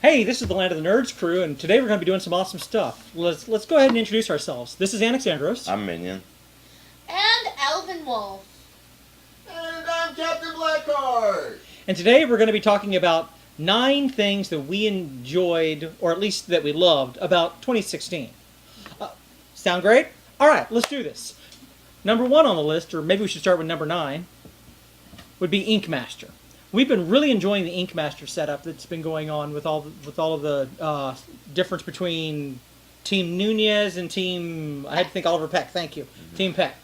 Hey, this is the Land of the Nerds crew, and today we're going to be doing some awesome stuff. Let's go ahead and introduce ourselves. This is Anexandros. I'm Minion. And Elvenwolf. And I'm Captain Blackheart. And today we're going to be talking about 9 things that we enjoyed, or at least that we loved, about 2016. Sound great? Alright, let's do this. Number 1 on the list, or maybe we should start with number 9, would be Inkmaster. We've been really enjoying the Inkmaster setup that's been going on with all of the difference between Team Nunez and Team... I had to think Oliver Peck, thank you. Mm-hmm. Team Peck.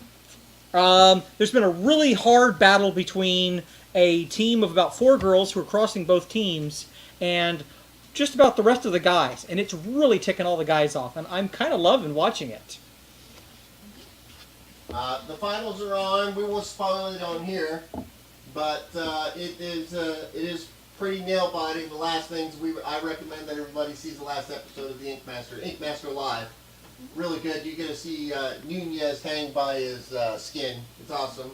There's been a really hard battle between a team of about 4 girls who are crossing both teams and just about the rest of the guys. And it's really ticking all the guys off. And I'm kind of loving watching it. The finals are on. We won't spoil it on here. But it is pretty nail-biting. The last things I recommend that everybody sees the last episode of the Inkmaster Live. Really good. You get to see Nunez hang by his skin. It's awesome.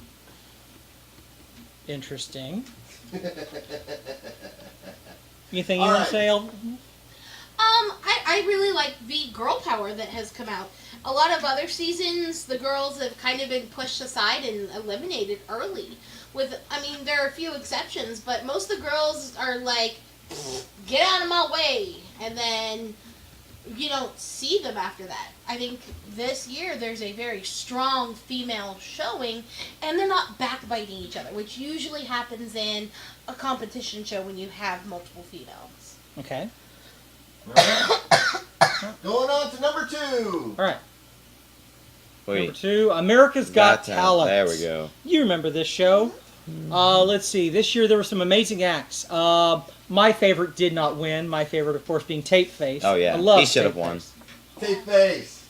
Interesting. Anything you All want right. to say, El? I really like the girl power that has come out. A lot of other seasons, the girls have kind of been pushed aside and eliminated early. There are a few exceptions, but most of the girls are like, get out of my way, and then you don't see them after that. I think this year there's a very strong female showing, and they're not backbiting each other, which usually happens in a competition show when you have multiple females. Okay. Going on to number 2. All right. Wait. Number 2, America's Got Talent. There we go. You remember this show. Let's see. This year there were some amazing acts. My favorite did not win. My favorite, of course, being Tape Face. Oh, yeah. I love He should have Tape won. Face. Tape face.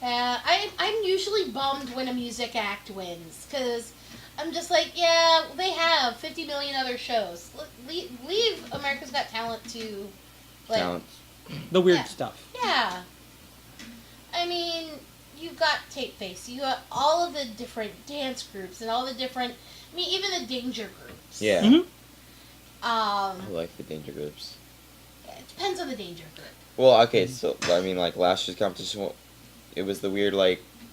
I'm usually bummed when a music act wins, because I'm just like, yeah, they have 50 million other shows. Leave America's Got Talent to, like, Talent. The weird Yeah. stuff. Yeah. I mean, you've got Tape Face, you got all of the different dance groups, and all the different, even the danger groups. Yeah. Mm-hmm. I like the danger groups. It depends on the danger group. Well, okay, so, like, last year's competition, it was the weird,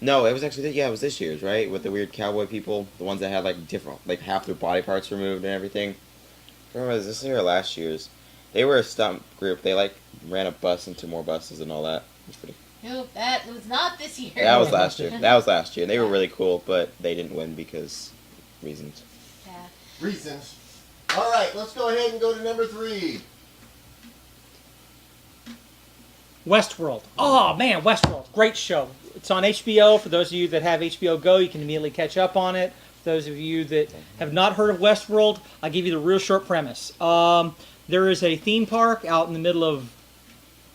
no, it was actually, it was this year's, right? With the weird cowboy people, the ones that had, different, half their body parts removed and everything. I don't remember, was this year or last year's? They were a stunt group. They, ran a bus into more buses and all that. It was pretty... Nope, that was not this year. That was last year. And they were really cool, but they didn't win because reasons. Yeah. Reasons. All right, let's go ahead and go to number 3. Westworld. Oh, man, Westworld. Great show. It's on HBO. For those of you that have HBO Go, you can immediately catch up on it. For those of you that have not heard of Westworld, I'll give you the real short premise. There is a theme park out in the middle of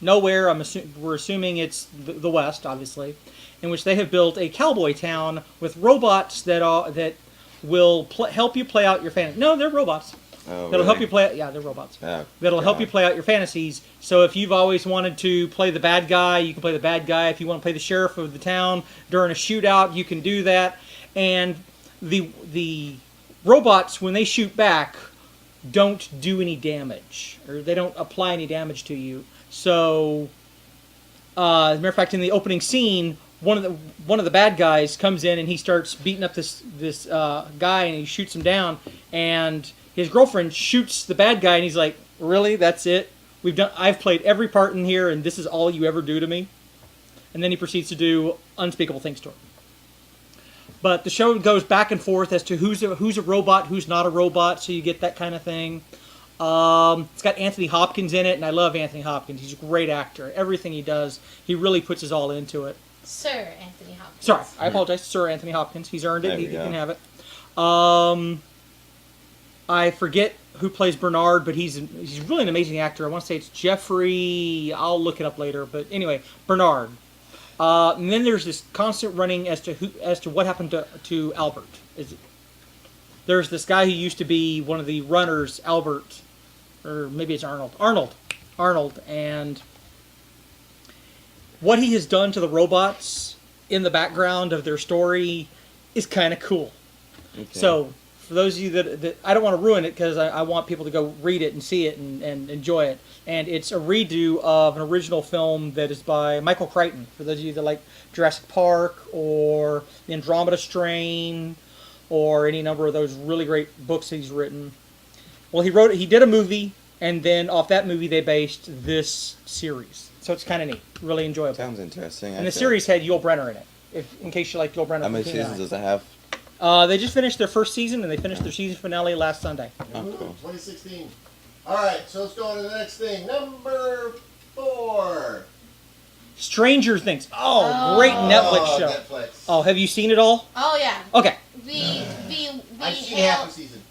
nowhere. We're assuming it's the West, obviously, in which they have built a cowboy town with robots that will help you play out your fantasy. No, they're robots. Oh, That'll really? help you play. Yeah, they're robots. Oh, That'll help God. you play out your fantasies. So if you've always wanted to play the bad guy, you can play the bad guy. If you want to play the sheriff of the town during a shootout, you can do that. And the robots, when they shoot back, don't do any damage, or they don't apply any damage to you. So, as a matter of fact, in the opening scene, one of the bad guys comes in and he starts beating up this guy, and he shoots him down, and his girlfriend shoots the bad guy, and he's like, "Really? That's it? I've played every part in here, and this is all you ever do to me?" And then he proceeds to do unspeakable things to her. But the show goes back and forth as to who's a robot, who's not a robot, so you get that kind of thing. It's got Anthony Hopkins in it, and I love Anthony Hopkins. He's a great actor. Everything he does, he really puts his all into it. Sir Anthony Hopkins. Sorry, I apologize, Sir Anthony Hopkins. He's earned it. There He we go. can have it. I forget who plays Bernard, but he's really an amazing actor. I want to say it's Jeffrey. I'll look it up later. But anyway, Bernard. And then there's this constant running as to what happened to Albert. There's this guy who used to be one of the runners, Albert, or maybe it's Arnold. Arnold, and what he has done to the robots in the background of their story is kind of cool. Okay. So for those of you that I don't want to ruin it because I want people to go read it and see it and enjoy it. And it's a redo of an original film that is by Michael Crichton. For those of you that like Jurassic Park or The Andromeda Strain or any number of those really great books that he's written. Well, he did a movie, and then off that movie they based this series. So it's kind of neat, really enjoyable. Sounds interesting. And the series had Yul Brynner in it, in case you like Yul Brynner. How many seasons does it have? They just finished their first season, and they finished their season finale last Sunday. Oh, cool. 2016. All right, so let's go on to the next thing. Number 4. Stranger Things. Oh, great Netflix show. Netflix. Oh, have you seen it all? Oh yeah. Okay. I've seen half a season.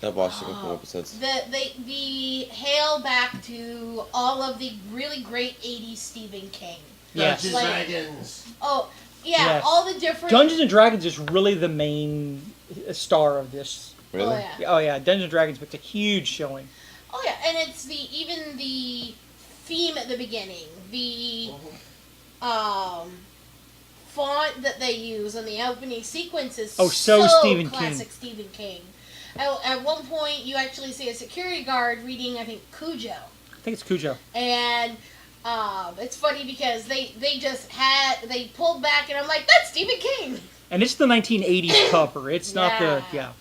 I've watched a couple episodes. The hail back to all of the really great 80s Stephen King. Yes. Dungeons and Dragons. Oh, yeah, Yes. all the different... Dungeons and Dragons is really the main star of this. Really? Oh, yeah. Oh yeah, Dungeons and Dragons was a huge showing. Oh, yeah, and it's even the theme at the beginning, the font that they use on the opening sequence is so Stephen classic King. Stephen King. At one point, you actually see a security guard reading, I think, Cujo. I think it's Cujo. And it's funny because they pulled back, and I'm like, that's Stephen King. And it's the 1980s cover. It's not the Yeah,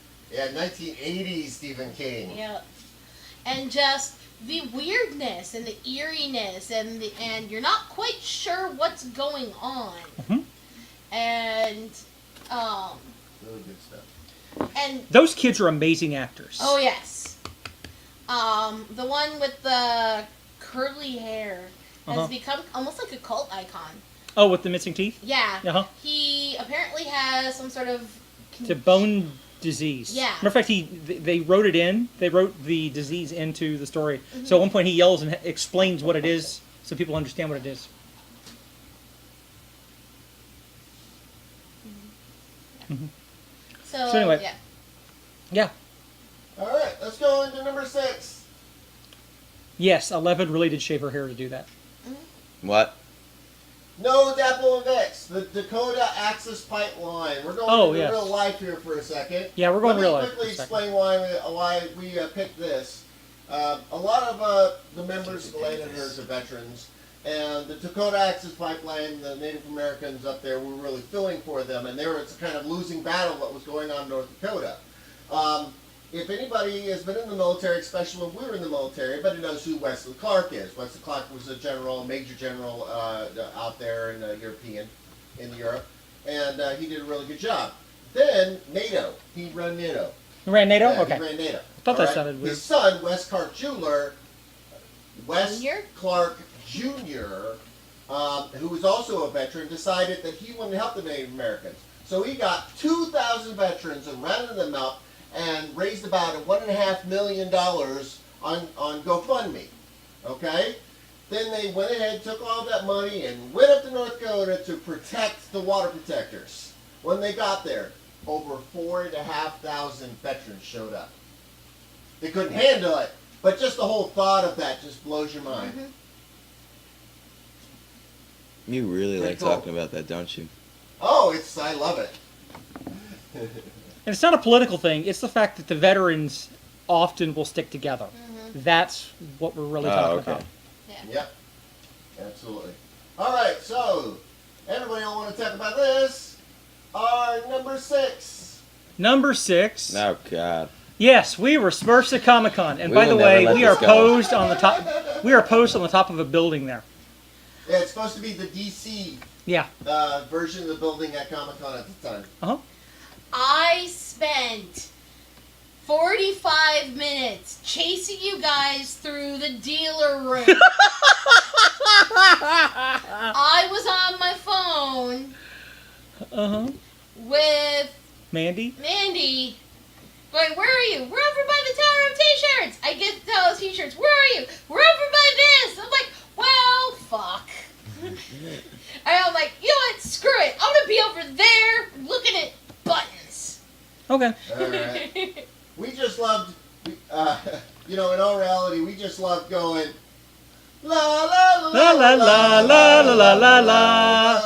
1980s Stephen King. Yeah, and just the weirdness and the eeriness and you're not quite sure what's going on. Mhm. And Really good stuff. and Those kids are amazing actors. oh yes, the one with the curly hair has become almost like a cult icon. Oh, with the missing teeth? Yeah, Uh-huh. he apparently has some sort of It's a bone disease. Yeah. Matter of fact, they wrote it in. They wrote the disease into the story. So at one point he yells and explains what it is so people understand what it is. So anyway. yeah. Yeah. All right, let's go into number 6. Yes, 11 really did shave her hair to do that. What? No Dapple and Vex, the Dakota Access Pipeline. We're going into real life here for a second. Yeah, we're going real life. Let me quickly explain why we picked this. A lot of the members of the Land and Herds are veterans, and the Dakota Access Pipeline, the Native Americans up there were really filling for them, and it's a kind of losing battle what was going on in North Dakota. If anybody has been in the military, especially when we were in the military, everybody knows who Wes Clark is. Wes Clark was a general, major general out there in Europe, and he did a really good job. Then NATO, he ran NATO. You ran NATO? Yeah, Okay. he ran NATO. I thought that sounded weird. His son, Wes Clark Jr., Junior? Clark Jr., who was also a veteran, decided that he wanted to help the Native Americans. So he got 2,000 veterans and rounded them up and raised about $1.5 million on GoFundMe. Okay? Then they went ahead, took all that money, and went up to North Dakota to protect the water protectors. When they got there, over 4,500 veterans showed up. They couldn't handle it, but just the whole thought of that just blows your mind. Mm-hmm. You really Pretty like cool. talking about that, don't you? Oh, I love it. And it's not a political thing. It's the fact that the veterans often will stick together. That's what we're really talking okay. about. Yep, absolutely. All right, so everybody will want to talk about this. Our number 6. Number 6. Oh, God. Yes, we were Smurfs at Comic-Con. And We by the will never way, let we are this go. posed on the top. We are posed on the top of a building there. Yeah, it's supposed to be the DC Yeah. version of the building at Comic-Con at the time. Uh-huh. I spent 45 minutes chasing you guys through the dealer room. I was on my phone Uh-huh. with Mandy? Mandy going, where are you? We're over by the Tower of T-shirts. I get those T-shirts. Where are you? We're over by this. I'm like, well, fuck. And I'm like, you know what? Screw it. I'm going to be over there looking at buttons. Okay. All right. We just loved, in all reality, we just loved going, la la La la la la la la la. la.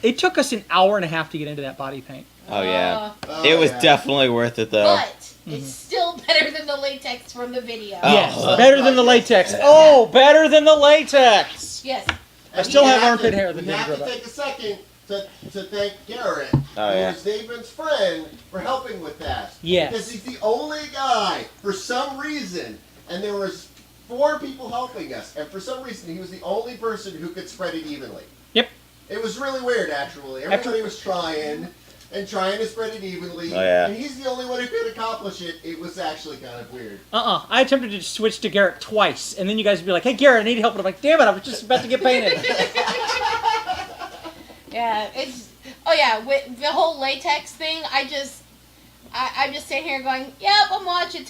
It took us an hour and a half to get into that body paint. Oh yeah, Oh, it was yeah. definitely worth it though. But it's still better than the latex from the video. Oh. Yes, better than the latex. Oh, better than the latex. Yes. I still we have to- armpit hair that We didn't have grow to back. take a second to thank Garrett, Oh, yeah. who's David's friend, for helping with that. Yes. Because he's the only guy, for some reason, and there was 4 people helping us, and for some reason he was the only person who could spread it evenly. Yep. It was really weird, actually. Everybody was trying to spread it evenly, Oh, yeah. and he's the only one who could accomplish it. It was actually kind of weird. I attempted to switch to Garrett twice, and then you guys would be like, "Hey, Garrett, I need help." And I'm like, "Damn it, I was just about to get painted." Yeah, it's. Oh yeah, with the whole latex thing, I'm just sitting here going, "Yep, I'm watching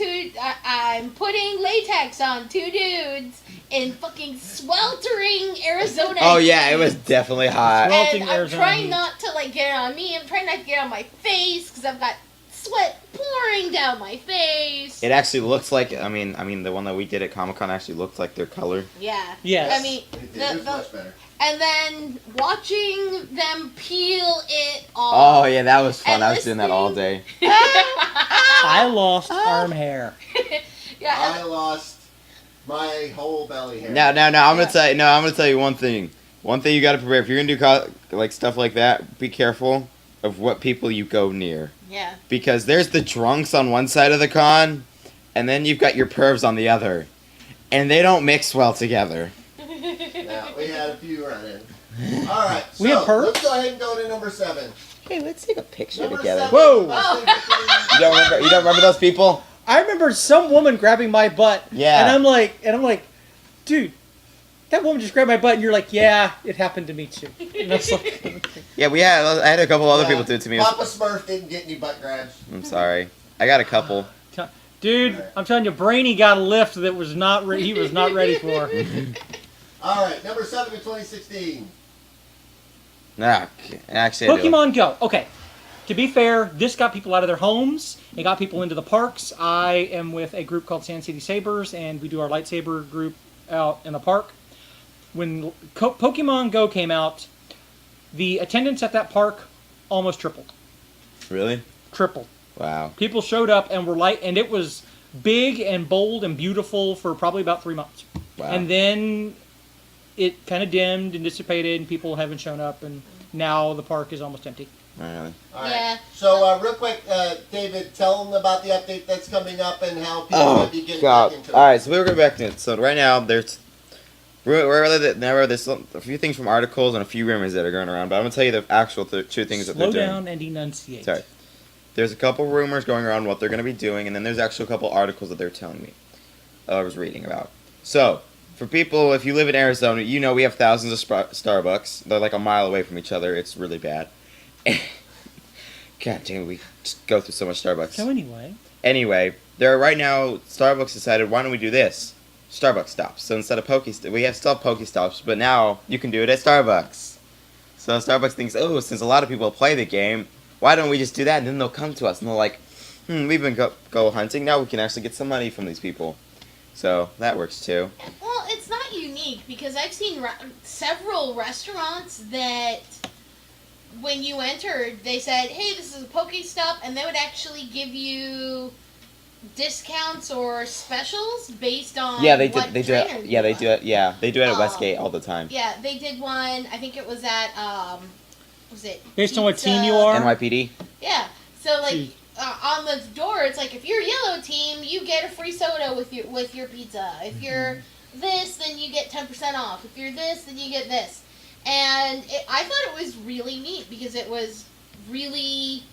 I'm putting latex on 2 dudes in fucking sweltering Arizona." Oh yeah, it heat. was definitely hot. Sweltering And I'm Arizona trying heat. not to like get it on me. I'm trying not to get it on my face because I've got sweat pouring down my face. It actually looks like I mean the one that we did at Comic-Con actually looked like their color. Yeah. Yes. I mean, It did. It was the- much better. and then watching them peel it off. Oh yeah, that was fun. And I was doing that all listening- day. I lost arm hair. Yeah. I lost my whole belly hair. No, I'm gonna tell you. No, I'm gonna tell you one thing. One thing you gotta prepare if you're gonna do like stuff like that. Be careful of what people you go near, Yeah. because there's the drunks on one side of the con, and then you've got your pervs on the other, and they don't mix well together. Now, we had a few run-ins. All right, so We have perks? let's go ahead and go to number 7. Hey, let's take a picture Number together. 7. Whoa. You don't remember? You don't remember those people? I remember some woman grabbing my butt. Yeah. And I'm like, dude, that woman just grabbed my butt, and you're like, yeah, it happened to me too. And I was like, Yeah, I had a couple other people do it to me. Papa Smurf didn't get any butt grabs. I'm sorry. I got a couple. dude, I'm telling you, Brainy got a lift that was not he was not ready for. All right, number 7 in 2016. Nah, actually, I do. Pokemon Go. Okay. To be fair, this got people out of their homes. It got people into the parks. I am with a group called Sand City Sabers, and we do our lightsaber group out in the park. When Pokemon Go came out, the attendance at that park almost tripled. Really? Tripled. Wow. People showed up and were and it was big and bold and beautiful for probably about 3 months. Wow. And then it kind of dimmed and dissipated, and people haven't shown up, and now the park is almost empty. Really? All right. Yeah. So, real quick, David, tell them about the update that's coming up and how people Oh might be getting God! back into it. All right, so we're going back to it. So right now, there's a few things from articles and a few rumors that are going around, but I'm gonna tell you the actual 2 things that Slow they're down doing. and enunciate. Sorry. There's a couple rumors going around what they're going to be doing, and then there's actually a couple articles that they're telling me I was reading about. So, for people, if you live in Arizona, you know we have thousands of Starbucks. They're like a mile away from each other. It's really bad. God damn, we just go through so much Starbucks. So Anyway, there right now, Starbucks decided, why don't we do this? Starbucks stops. So instead of we still have Pokestops, but now you can do it at Starbucks. So Starbucks thinks, oh, since a lot of people play the game, why don't we just do that? And then they'll come to us and they're like, we've been go hunting. Now we can actually get some money from these people. So that works too. Well, it's not unique because I've seen several restaurants that when you entered, they said, "Hey, this is a Pokestop," and they would actually give you discounts or specials based on Yeah, they do. what They do trainer it. Yeah, they you do are. it. Yeah, they do it at Westgate all the time. Yeah, they did one. I think it was at was it Based on what Pizza? team you are? NYPD. Yeah. So like Gee. on the door, it's like if you're yellow team, you get a free soda with your pizza. If you're this, then you get 10% off. If you're this, then you get this. And I thought it was really neat because it was really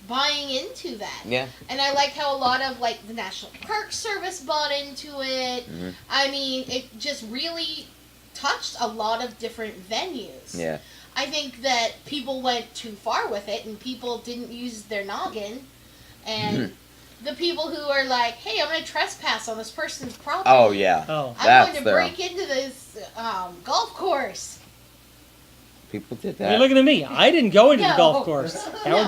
buying into that. Yeah. And I like how a lot of like the National Park Service bought into it. Mhm. I mean, it just really touched a lot of different venues. Yeah. I think that people went too far with it and people didn't use their noggin. And the people who are like, hey, I'm going to trespass on this person's property. Oh yeah. Oh. I'm That's going to their- break into this golf course. People did You're that. looking at me. I didn't go into the No. golf course. That would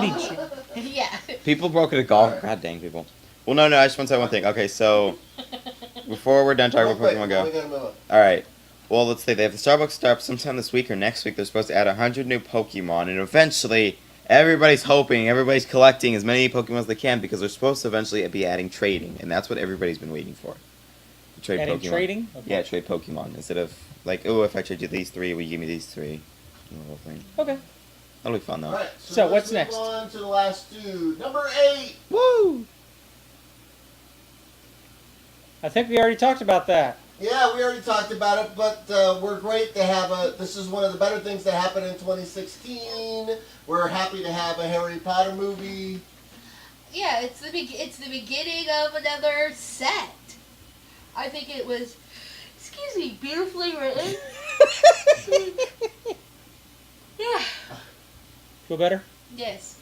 be. Yeah. People broke into golf. God dang people. Well, no. I just want to say one thing. Okay, so before we're done talking Real about quick, Pokemon we Go. gotta move on. All right. Well, let's say they have the Starbucks start sometime this week or next week. They're supposed to add 100 new Pokemon, and eventually everybody's hoping, everybody's collecting as many Pokemon as they can because they're supposed to eventually be adding trading, and that's what everybody's been waiting for. Trade Adding Pokemon. trading? Okay. Yeah, trade Pokemon instead of like, oh, if I trade you these 3, will you give me these 3? The whole thing. Okay. That'll be fun though. Alright, So, let's what's move next? on to the last 2. Number 8. Woo! I think we already talked about that. Yeah, we already talked about it, but we're great to have this is one of the better things that happened in 2016. We're happy to have a Harry Potter movie. Yeah, it's the beginning of another set. I think it was, excuse me, beautifully written. Yeah. Feel better? Yes.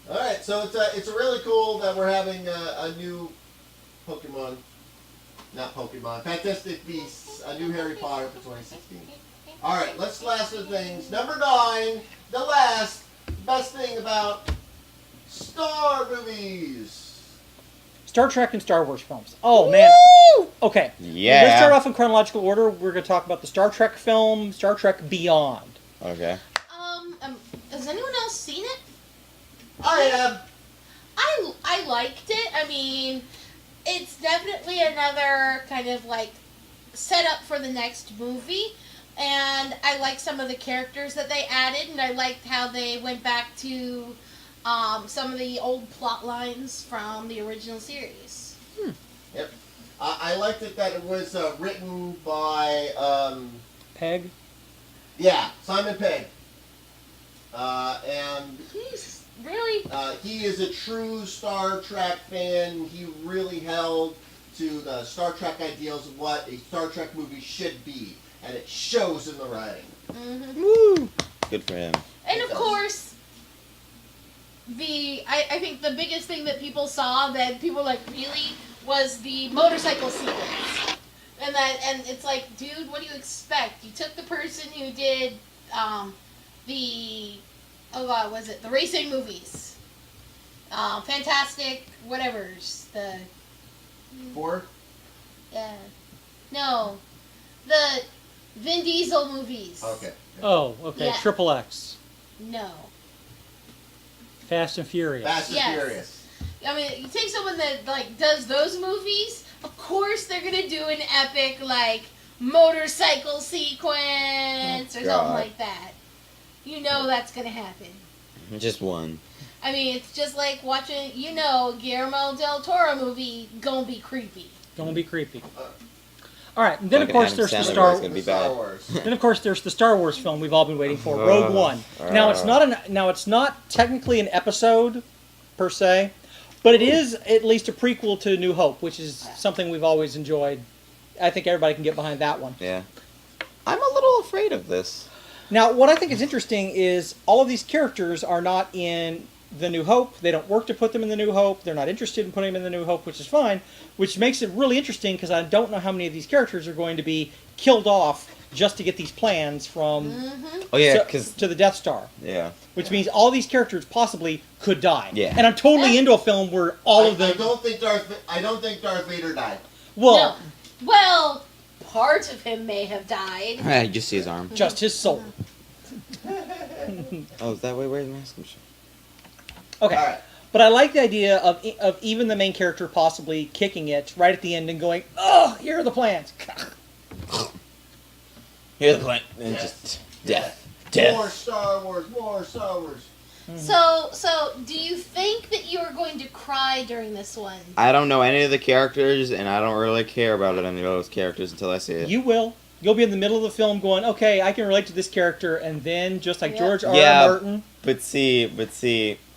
Alright, so it's really cool that we're having a new Pokemon. Not Pokemon. Fantastic Beasts. A new Harry Potter for 2016. Alright, let's last the things. Number 9. The last. Best thing about Star movies. Star Trek and Star Wars films. Oh, man. Okay. Yeah. Let's start off in chronological order. We're going to talk about the Star Trek film, Star Trek Beyond. Okay. Has anyone else seen it? I have. I liked it. I mean, it's definitely another kind of like setup for the next movie. And I like some of the characters that they added, and I liked how they went back to some of the old plot lines from the original series. Yep. I liked it that it was written by Peg? yeah, Simon Pegg. And He's really he is a true Star Trek fan. He really held to the Star Trek ideals of what a Star Trek movie should be, and it shows in the writing. Woo! Good for him. And of course, I think the biggest thing that people saw that people like really was the motorcycle sequence. And it's like, dude, what do you expect? You took the person who did the racing movies. Fantastic whatever's the 4. no, the Vin Diesel movies. Okay. Oh, okay. Yeah. Triple X. No. Fast and Furious. Fast and Yes. Furious. I mean, you take someone that like does those movies. Of course, they're gonna do an epic like motorcycle sequence or something God. like that. You know that's gonna happen. Just one. I mean, it's just like watching, Guillermo del Toro movie gonna be creepy. Gonna be creepy. All right, and then Like of an course Adam there's the Sandler Star. movie. Gonna be Star bad. Wars. Then of course there's the Star Wars film we've all been waiting for, Rogue One. Now it's not technically an episode per se, but it is at least a prequel to New Hope, which is something we've always enjoyed. I think everybody can get behind that one. Yeah. I'm a little afraid of this. Now, what I think is interesting is all of these characters are not in the New Hope. They don't work to put them in the New Hope. They're not interested in putting them in the New Hope, which is fine, which makes it really interesting because I don't know how many of these characters are going to be killed off just to get these plans from Oh yeah, because to the Death Star, yeah. which means all these characters possibly could die. Yeah. And I'm totally into a film where all of them... I don't think Darth Vader died. Well, No. Well, part of him may have died. Yeah, you just see his arm. just his soul. Oh, is that way? Where's the mask? Okay. All right. But I like the idea of even the main character possibly kicking it right at the end and going, "Oh, here are the plans." Here's the plant. And just death. Death. More Star Wars. More Star Wars. So do you think that you are going to cry during this one? I don't know any of the characters, and I don't really care about any of those characters until I see it. You will. You'll be in the middle of the film going, "Okay, I can relate to this character," and then just like Yeah. George R. Yeah. R. Martin. But see,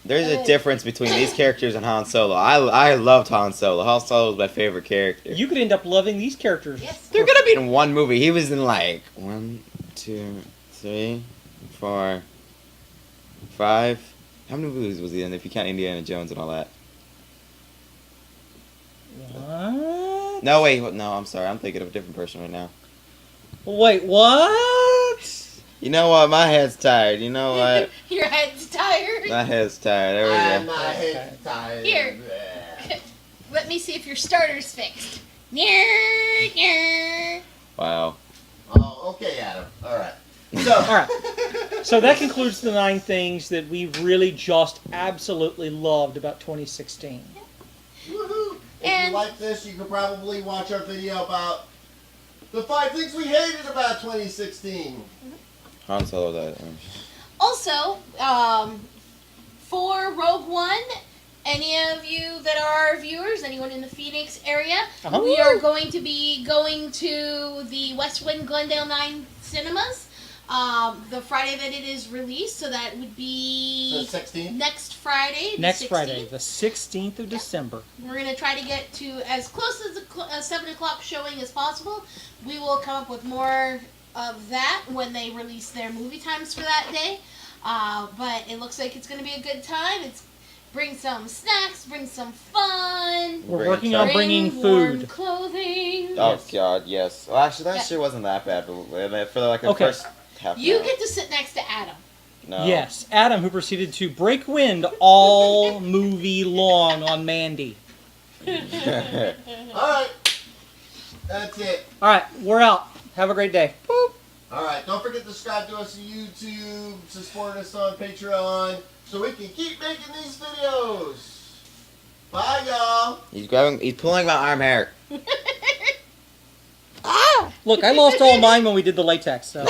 there's a difference between these characters and Han Solo. I loved Han Solo. Han Solo was my favorite character. You could end up loving these characters. Yes. They're gonna be in one movie. He was in like 1, 2, 3, 4, 5. How many movies was he in if you count Indiana Jones and all that? What? No, wait. No, I'm sorry. I'm thinking of a different person right now. Wait, what? You know what? My head's tired. You know what? Your head's tired. My head's tired. There we And go. my head's tired. Here. Let me see if your starter's fixed. Wow. Oh, okay, Adam. All right. So, All right. So that concludes the 9 things that we really just absolutely loved about 2016. woohoo! If And- you like this, you can probably watch our video about the 5 things we hated about 2016. Han Solo that. Also, for Rogue One, any of you that are our viewers, anyone in the Phoenix area, Uh-huh. we are going to be going to the Westwind Glendale 9 cinemas the Friday that it is released, so that would So be 16. next Friday. The Next 16th. Friday, the 16th of December. We're going to try to get to as close as a 7 o'clock showing as possible. We will come up with more of that when they release their movie times for that day. But it looks like it's going to be a good time. Bring some snacks, bring some fun. We're Bring working it on back. bringing warm food. clothing. Oh Yes. God, yes. Well, actually, Yeah. last year wasn't that bad, but for like the Okay. first half. You an hour. get to sit next to Adam. No. Yes, Adam, who proceeded to break wind all movie long on Mandy. Alright. That's it. All right, we're out. Have a great day. Boop. Alright, don't forget to subscribe to us on YouTube, support us on Patreon, so we can keep making these videos. Bye, y'all. He's pulling my arm hair. Look, I lost all mine when we did the latex. So.